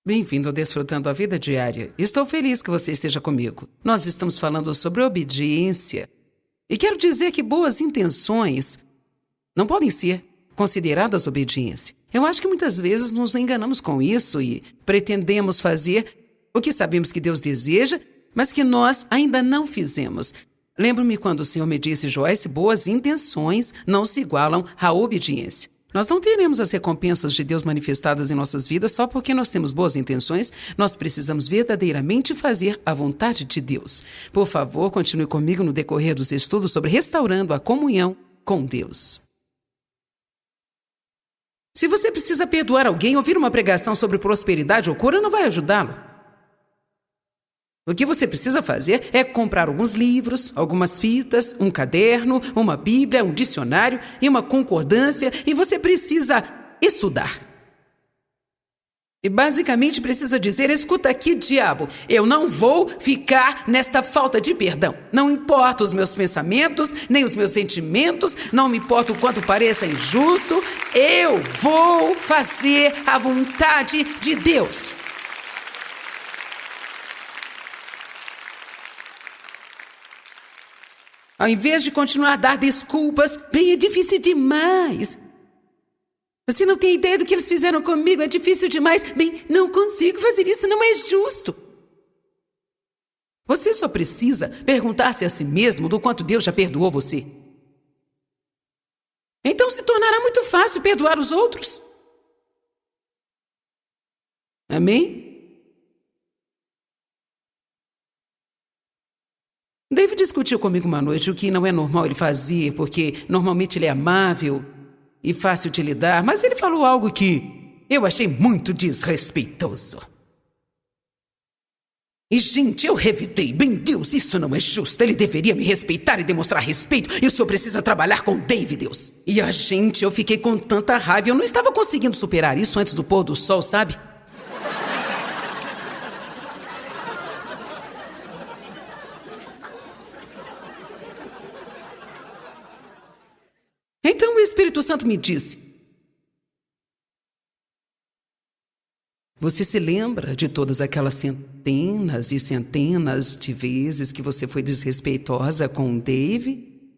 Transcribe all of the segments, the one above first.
Bem-vindo ao Desfrutando a Vida Diária. Estou feliz que você esteja comigo. Nós estamos falando sobre obediência. E quero dizer que boas intenções não podem ser consideradas obediência. Eu acho que muitas vezes nos enganamos com isso e pretendemos fazer o que sabemos que Deus deseja, mas que nós ainda não fizemos. Lembro-me quando o Senhor me disse, Joyce, boas intenções não se igualam à obediência. Nós não teremos as recompensas de Deus manifestadas em nossas vidas só porque nós temos boas intenções. Nós precisamos verdadeiramente fazer a vontade de Deus. Por favor, continue comigo no decorrer dos estudos sobre restaurando a comunhão com Deus. Se você precisa perdoar alguém, ouvir uma pregação sobre prosperidade ou cura não vai ajudá-lo. O que você precisa fazer é comprar alguns livros, algumas fitas, um caderno, uma Bíblia, um dicionário e uma concordância, e você precisa estudar. E basicamente precisa dizer, escuta aqui, diabo, eu não vou ficar nesta falta de perdão. Não importa os meus pensamentos, nem os meus sentimentos, não me importa o quanto pareça injusto, eu vou fazer a vontade de Deus. Ao invés de continuar a dar desculpas, bem, é difícil demais. Você não tem ideia do que eles fizeram comigo, é difícil demais. Bem, não consigo fazer isso, não é justo. Você só precisa perguntar-se a si mesmo do quanto Deus já perdoou você. Então se tornará muito fácil perdoar os outros. Amém? David discutiu comigo uma noite o que não é normal ele fazer, porque normalmente ele é amável e fácil de lidar, mas ele falou algo que eu achei muito desrespeitoso. E, gente, eu revidei. Bem, Deus, isso não é justo. Ele deveria me respeitar e demonstrar respeito, e o senhor precisa trabalhar com David, Deus. E eu fiquei com tanta raiva, eu não estava conseguindo superar isso antes do pôr do sol, sabe? Então o Espírito Santo me disse, você se lembra de todas aquelas centenas e centenas de vezes que você foi desrespeitosa com o Dave?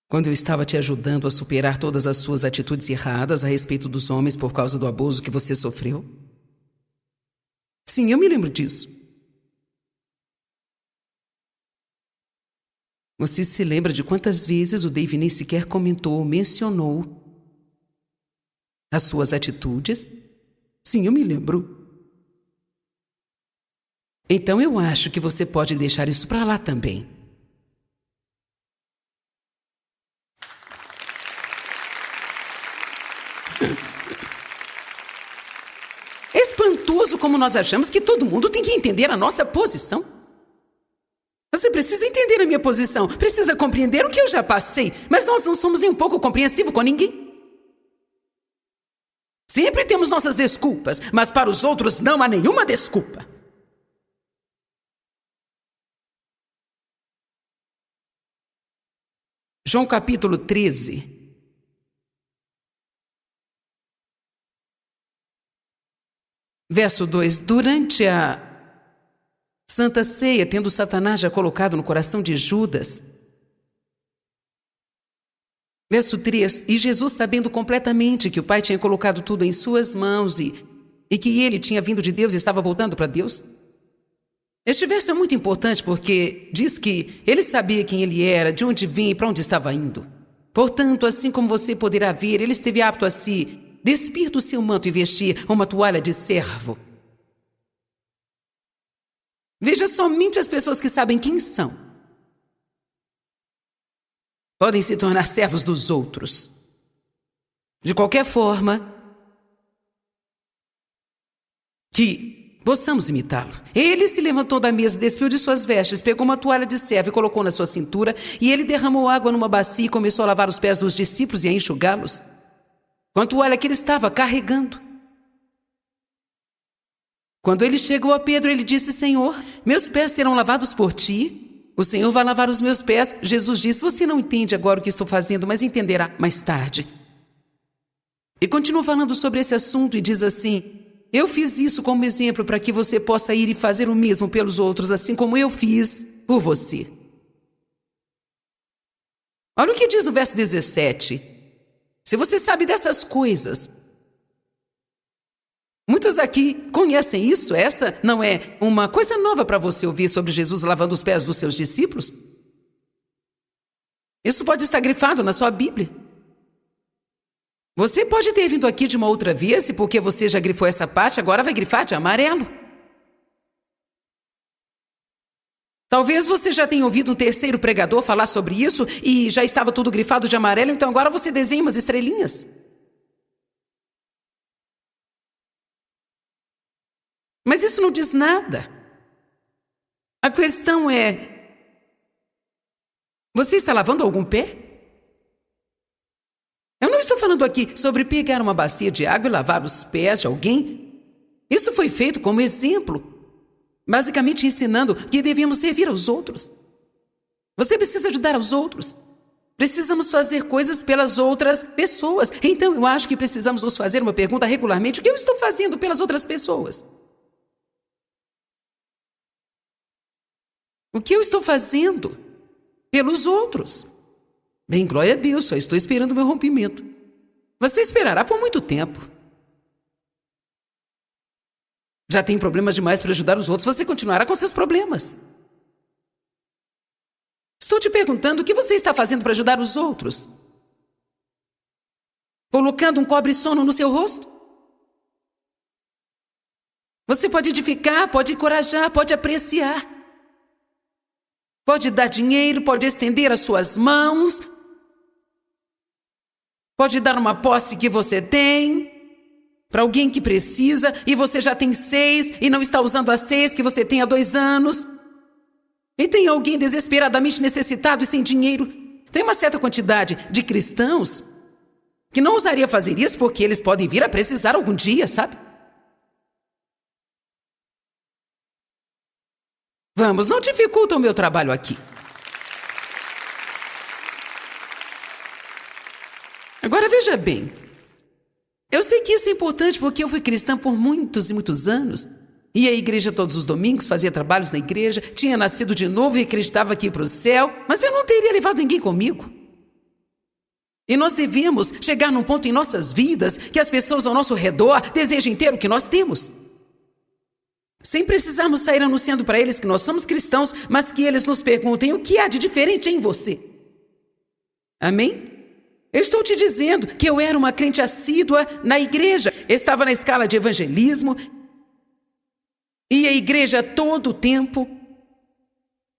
Quando eu estava te ajudando a superar todas as suas atitudes erradas a respeito dos homens por causa do abuso que você sofreu? Sim, eu me lembro disso. Você se lembra de quantas vezes o Dave nem sequer comentou ou mencionou as suas atitudes? Sim, eu me lembro. Então eu acho que você pode deixar isso para lá também. É espantoso como nós achamos que todo mundo tem que entender a nossa posição. Você precisa entender a minha posição, precisa compreender o que eu já passei, mas nós não somos nem um pouco compreensivos com ninguém. Sempre temos nossas desculpas, mas para os outros não há nenhuma desculpa. João capítulo 13. Verso 2. Durante a Santa Ceia, tendo Satanás já colocado no coração de Judas. Verso 3. E Jesus, sabendo completamente que o Pai tinha colocado tudo em suas mãos e que ele tinha vindo de Deus e estava voltando para Deus. Este verso é muito importante porque diz que ele sabia quem ele era, de onde vinha e para onde estava indo. Portanto, assim como você poderá ver, ele esteve apto a se despir do seu manto e vestir uma toalha de servo. Veja, somente as pessoas que sabem quem são podem se tornar servos dos outros. De qualquer forma, que possamos imitá-lo. Ele se levantou da mesa, despiu de suas vestes, pegou uma toalha de servo e colocou na sua cintura, e ele derramou água numa bacia e começou a lavar os pés dos discípulos e a enxugá-los, com a toalha que ele estava carregando. Quando ele chegou a Pedro, ele disse, Senhor, meus pés serão lavados por ti? O Senhor vai lavar os meus pés. Jesus disse, você não entende agora o que estou fazendo, mas entenderá mais tarde. E continua falando sobre esse assunto e diz assim, Eu fiz isso como exemplo para que você possa ir e fazer o mesmo pelos outros, assim como eu fiz por você. Olha o que diz no verso 17. Se você sabe dessas coisas, muitos aqui conhecem isso. Essa não é uma coisa nova para você ouvir sobre Jesus lavando os pés dos seus discípulos. Isso pode estar grifado na sua Bíblia. Você pode ter vindo aqui de uma outra vez e porque você já grifou essa parte, agora vai grifar de amarelo. Talvez você já tenha ouvido um terceiro pregador falar sobre isso e já estava tudo grifado de amarelo, então agora você desenha umas estrelinhas. Mas isso não diz nada. A questão é: você está lavando algum pé? Eu não estou falando aqui sobre pegar uma bacia de água e lavar os pés de alguém. Isso foi feito como exemplo, basicamente ensinando que devíamos servir aos outros. Você precisa ajudar aos outros. Precisamos fazer coisas pelas outras pessoas. Então eu acho que precisamos nos fazer uma pergunta regularmente: o que eu estou fazendo pelas outras pessoas? O que eu estou fazendo pelos outros? Bem, glória a Deus, só estou esperando o meu rompimento. Você esperará por muito tempo. Já tem problemas demais para ajudar os outros, você continuará com seus problemas. Estou te perguntando o que você está fazendo para ajudar os outros? Colocando um cobre-sono no seu rosto? Você pode edificar, pode encorajar, pode apreciar. Pode dar dinheiro, pode estender as suas mãos. Pode dar uma posse que você tem para alguém que precisa e você já tem 6 e não está usando as 6 que você tem há 2 anos. E tem alguém desesperadamente necessitado e sem dinheiro. Tem uma certa quantidade de cristãos que não ousaria fazer isso porque eles podem vir a precisar algum dia, sabe? Vamos, não dificulta o meu trabalho aqui. Agora veja bem, eu sei que isso é importante porque eu fui cristã por muitos e muitos anos. Ia à igreja todos os domingos, fazia trabalhos na igreja, tinha nascido de novo e acreditava que ia para o céu, mas eu não teria levado ninguém comigo. E nós devemos chegar num ponto em nossas vidas que as pessoas ao nosso redor desejem ter o que nós temos. Sem precisarmos sair anunciando para eles que nós somos cristãos, mas que eles nos perguntem o que há de diferente em você. Amém? Eu estou te dizendo que eu era uma crente assídua na igreja. Estava na escala de evangelismo. Ia à igreja todo o tempo.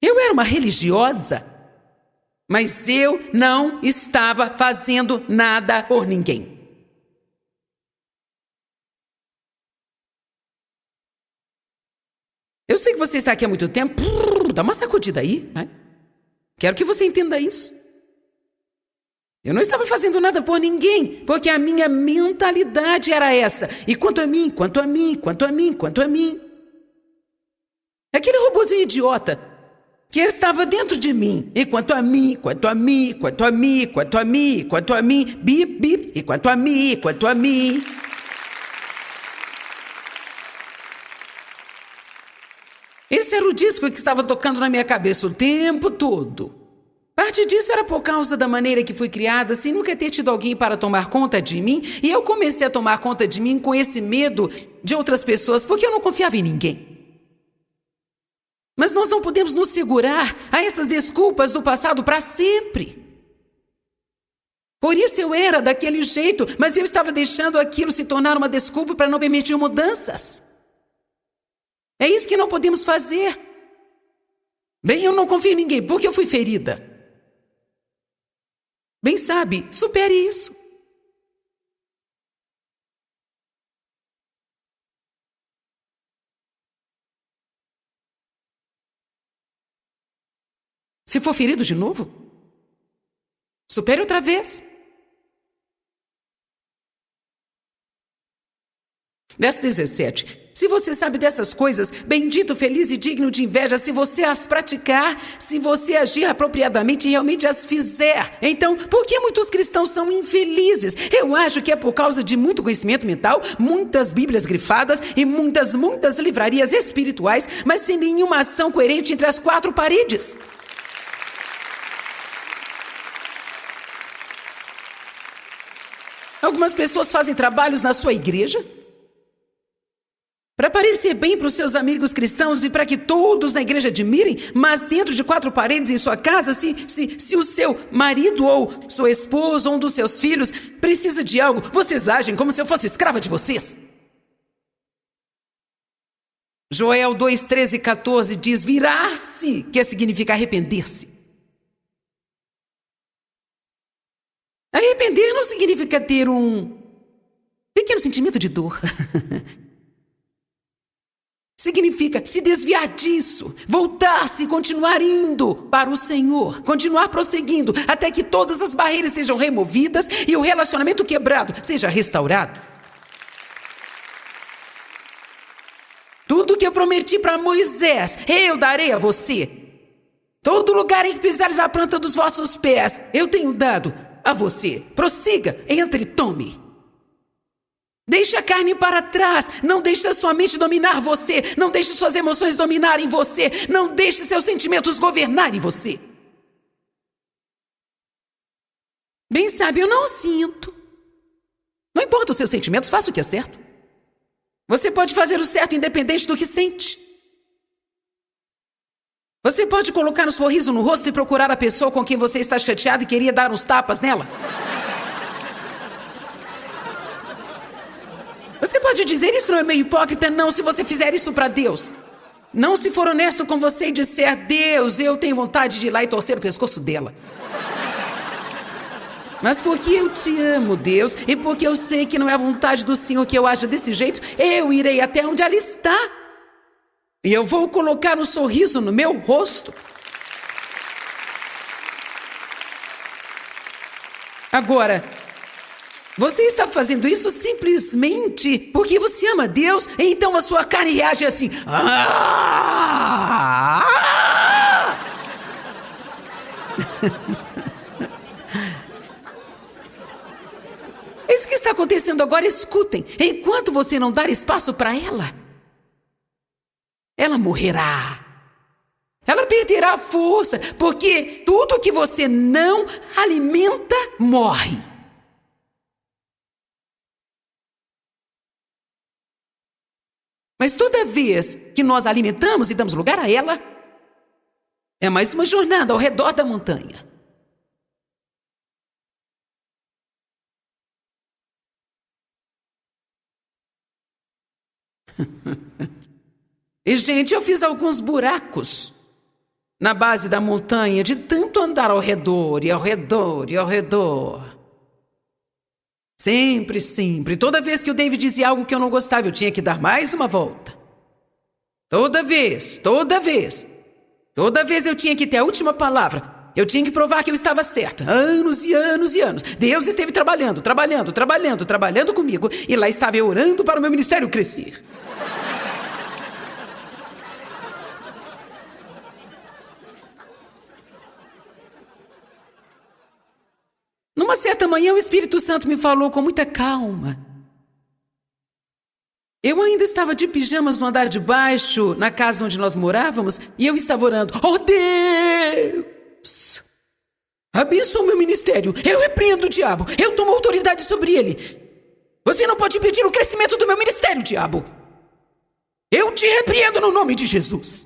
Eu era uma religiosa. Mas eu não estava fazendo nada por ninguém. Eu sei que você está aqui há muito tempo. Dá uma sacudida aí, né? Quero que você entenda isso. Eu não estava fazendo nada por ninguém, porque a minha mentalidade era essa. E quanto a mim, quanto a mim, quanto a mim, quanto a mim. Aquele robozinho idiota que estava dentro de mim. E quanto a mim, quanto a mim, quanto a mim, quanto a mim, quanto a mim, bip, bip, e quanto a mim, quanto a mim. Esse era o disco que estava tocando na minha cabeça o tempo todo. Parte disso era por causa da maneira que fui criada, sem nunca ter tido alguém para tomar conta de mim, e eu comecei a tomar conta de mim com esse medo de outras pessoas, porque eu não confiava em ninguém. Mas nós não podemos nos segurar a essas desculpas do passado para sempre. Por isso eu era daquele jeito, mas eu estava deixando aquilo se tornar uma desculpa para não permitir mudanças. É isso que não podemos fazer. Bem, eu não confio em ninguém, porque eu fui ferida. Bem, sabe, supere isso. Se for ferido de novo, supere outra vez. Verso 17. Se você sabe dessas coisas, bendito, feliz e digno de inveja, se você as praticar, se você agir apropriadamente e realmente as fizer. Então, por que muitos cristãos são infelizes? Eu acho que é por causa de muito conhecimento mental, muitas bíblias grifadas e muitas livrarias espirituais, mas sem nenhuma ação coerente entre as quatro paredes. Algumas pessoas fazem trabalhos na sua igreja para parecer bem para os seus amigos cristãos e para que todos na igreja admirem, mas dentro de quatro paredes em sua casa, se o seu marido ou sua esposa ou um dos seus filhos precisa de algo, vocês agem como se eu fosse escrava de vocês. Joel 2, 13 e 14 diz: virar-se quer significar arrepender-se. Arrepender não significa ter um pequeno sentimento de dor. Significa se desviar disso, voltar-se e continuar indo para o Senhor, continuar prosseguindo até que todas as barreiras sejam removidas e o relacionamento quebrado seja restaurado. Tudo que eu prometi para Moisés, eu darei a você. Todo lugar em que pisares a planta dos vossos pés, eu tenho dado a você. Prossiga, entre e tome. Deixe a carne para trás, não deixe a sua mente dominar você, não deixe suas emoções dominarem você, não deixe seus sentimentos governarem você. Bem sabe, eu não sinto. Não importa os seus sentimentos, faça o que é certo. Você pode fazer o certo independente do que sente. Você pode colocar um sorriso no rosto e procurar a pessoa com quem você está chateado e queria dar uns tapas nela. Você pode dizer, isso não é meio hipócrita? Não, se você fizer isso para Deus. Não se for honesto com você e disser, Deus, eu tenho vontade de ir lá e torcer o pescoço dela. Mas porque eu te amo, Deus, e porque eu sei que não é a vontade do Senhor que eu haja desse jeito, eu irei até onde ela está. E eu vou colocar um sorriso no meu rosto. Agora, você está fazendo isso simplesmente porque você ama Deus, então a sua carne reage assim. É isso que está acontecendo agora, escutem. Enquanto você não dar espaço para ela morrerá. Ela perderá a força, porque tudo que você não alimenta, morre. Mas toda vez que nós alimentamos e damos lugar a ela, é mais uma jornada ao redor da montanha. E, gente, eu fiz alguns buracos na base da montanha de tanto andar ao redor e ao redor e ao redor. Sempre, sempre. Toda vez que o David dizia algo que eu não gostava, eu tinha que dar mais uma volta. Toda vez eu tinha que ter a última palavra. Eu tinha que provar que eu estava certa. Anos e anos e anos. Deus esteve trabalhando comigo. E lá estava eu orando para o meu ministério crescer. Numa certa manhã, o Espírito Santo me falou com muita calma. Eu ainda estava de pijamas no andar de baixo, na casa onde nós morávamos, e eu estava orando. Oh, Deus! Abençoa o meu ministério. Eu repreendo o diabo. Eu tomo autoridade sobre ele. Você não pode impedir o crescimento do meu ministério, diabo. Eu te repreendo no nome de Jesus.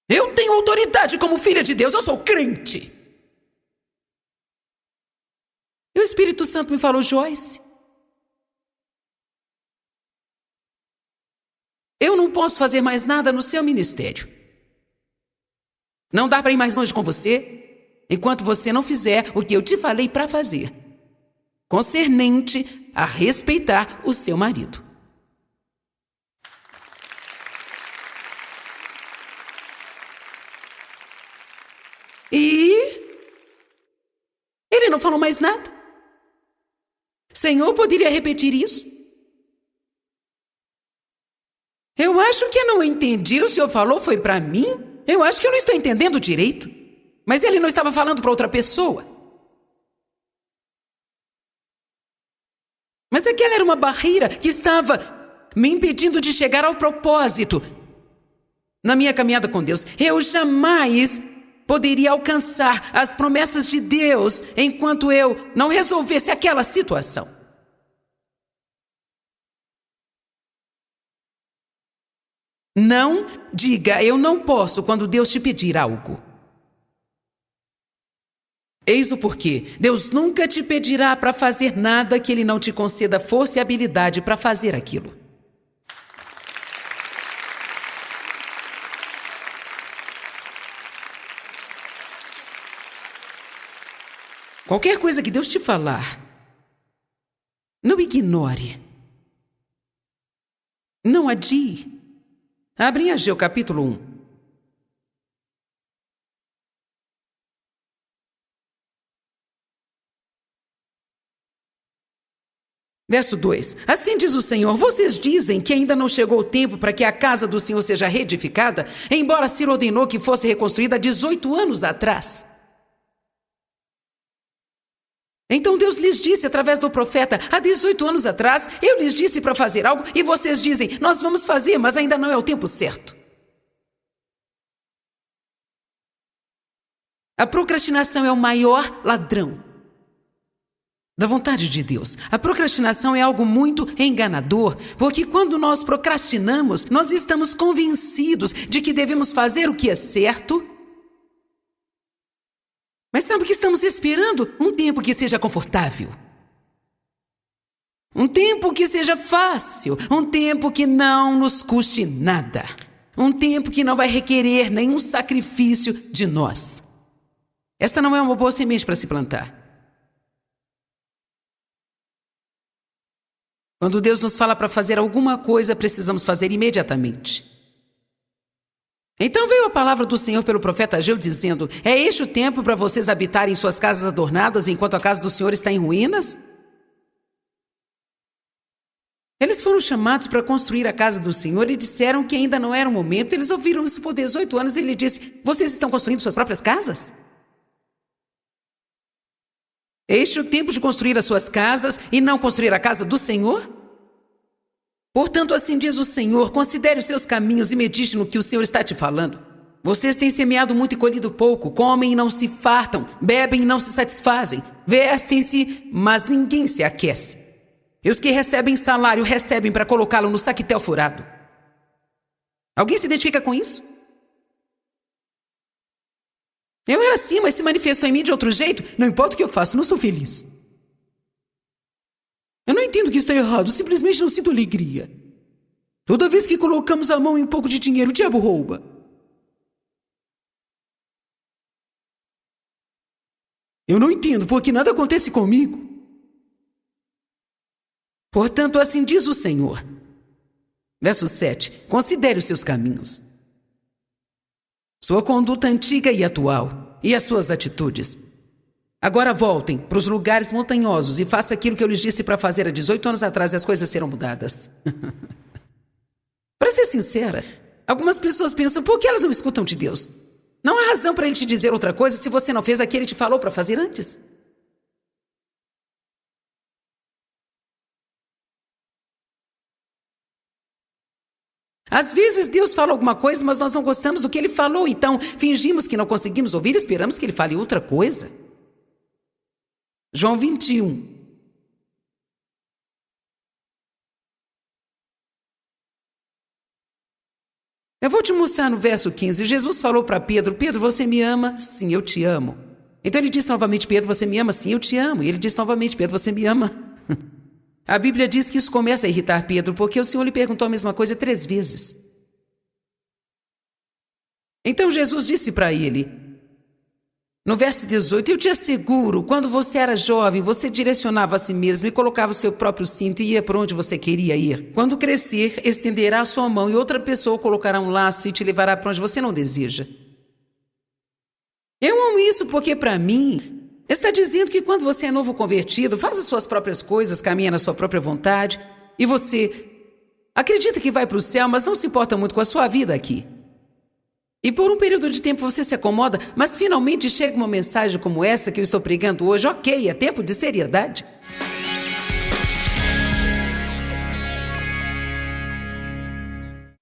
Eu tenho autoridade como filha de Deus, eu sou crente. E o Espírito Santo me falou, Joyce, eu não posso fazer mais nada no seu ministério. Não dá para ir mais longe com você, enquanto você não fizer o que eu te falei para fazer, concernente a respeitar o seu marido. E ele não falou mais nada. Senhor poderia repetir isso? Eu acho que eu não entendi. O Senhor falou foi para mim? Eu acho que eu não estou entendendo direito. Mas ele não estava falando para outra pessoa. Mas aquela era uma barreira que estava me impedindo de chegar ao propósito. Na minha caminhada com Deus, eu jamais poderia alcançar as promessas de Deus enquanto eu não resolvesse aquela situação. Não diga eu não posso quando Deus te pedir algo. Eis o porquê. Deus nunca te pedirá para fazer nada que Ele não te conceda força e habilidade para fazer aquilo. Qualquer coisa que Deus te falar, não ignore. Não adie. Abre em Ageu capítulo 1. Verso 2. Assim diz o Senhor, vocês dizem que ainda não chegou o tempo para que a casa do Senhor seja reedificada, embora Ciro ordenou que fosse reconstruída há 18 anos atrás. Então Deus lhes disse através do profeta, há 18 anos atrás, eu lhes disse para fazer algo e vocês dizem, nós vamos fazer, mas ainda não é o tempo certo. A procrastinação é o maior ladrão da vontade de Deus. A procrastinação é algo muito enganador, porque quando nós procrastinamos, nós estamos convencidos de que devemos fazer o que é certo. Mas sabe o que estamos esperando? Um tempo que seja confortável. Um tempo que seja fácil. Um tempo que não nos custe nada. Um tempo que não vai requerer nenhum sacrifício de nós. Esta não é uma boa semente para se plantar. Quando Deus nos fala para fazer alguma coisa, precisamos fazer imediatamente. Então veio a palavra do Senhor pelo profeta Ageu dizendo, é este o tempo para vocês habitarem em suas casas adornadas enquanto a casa do Senhor está em ruínas? Eles foram chamados para construir a casa do Senhor e disseram que ainda não era o momento. Eles ouviram isso por 18 anos e ele disse, vocês estão construindo suas próprias casas? Este é o tempo de construir as suas casas e não construir a casa do Senhor? Portanto, assim diz o Senhor, considere os seus caminhos e medite no que o Senhor está te falando. Vocês têm semeado muito e colhido pouco, comem e não se fartam, bebem e não se satisfazem, vestem-se, mas ninguém se aquece. E os que recebem salário, recebem para colocá-lo no saquetel furado. Alguém se identifica com isso? Eu era assim, mas se manifestou em mim de outro jeito. Não importa o que eu faço, não sou feliz. Eu não entendo que está errado, simplesmente não sinto alegria. Toda vez que colocamos a mão em um pouco de dinheiro, o diabo rouba. Eu não entendo porque nada acontece comigo. Portanto, assim diz o Senhor. Verso 7. Considere os seus caminhos. Sua conduta antiga e atual, e as suas atitudes. Agora voltem para os lugares montanhosos e faça aquilo que eu lhes disse para fazer há 18 anos atrás e as coisas serão mudadas. Para ser sincera, algumas pessoas pensam, por que elas não escutam de Deus? Não há razão para Ele te dizer outra coisa se você não fez aquilo que Ele te falou para fazer antes. Às vezes Deus fala alguma coisa, mas nós não gostamos do que Ele falou, então fingimos que não conseguimos ouvir e esperamos que Ele fale outra coisa. João 21. Eu vou te mostrar no verso 15. Jesus falou para Pedro, Pedro, você me ama? Sim, eu te amo. Então ele disse novamente, Pedro, você me ama? Sim, eu te amo. E ele disse novamente, Pedro, você me ama? A Bíblia diz que isso começa a irritar Pedro, porque o Senhor lhe perguntou a mesma coisa 3 vezes. Então Jesus disse para ele, no verso 18, eu te asseguro, quando você era jovem, você direcionava a si mesmo e colocava o seu próprio cinto e ia para onde você queria ir. Quando crescer, estenderá a sua mão e outra pessoa colocará um laço e te levará para onde você não deseja. Eu amo isso porque, para mim, Está dizendo que quando você é novo convertido, faz as suas próprias coisas, caminha na sua própria vontade, e você acredita que vai para o céu, mas não se importa muito com a sua vida aqui. E por um período de tempo você se acomoda, mas finalmente chega uma mensagem como essa que eu estou pregando hoje. Ok, é tempo de seriedade.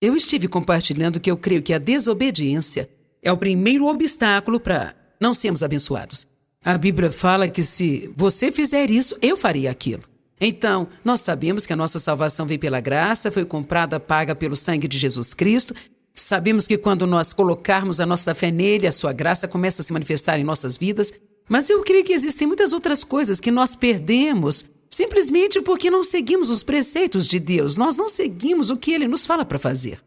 Eu estive compartilhando que eu creio que a desobediência é o primeiro obstáculo para não sermos abençoados. A Bíblia fala que se você fizer isso, eu faria aquilo. Então, nós sabemos que a nossa salvação veio pela graça, foi comprada, paga pelo sangue de Jesus Cristo. Sabemos que quando nós colocarmos a nossa fé nele, a sua graça começa a se manifestar em nossas vidas. Mas eu creio que existem muitas outras coisas que nós perdemos simplesmente porque não seguimos os preceitos de Deus. Nós não seguimos o que ele nos fala para fazer.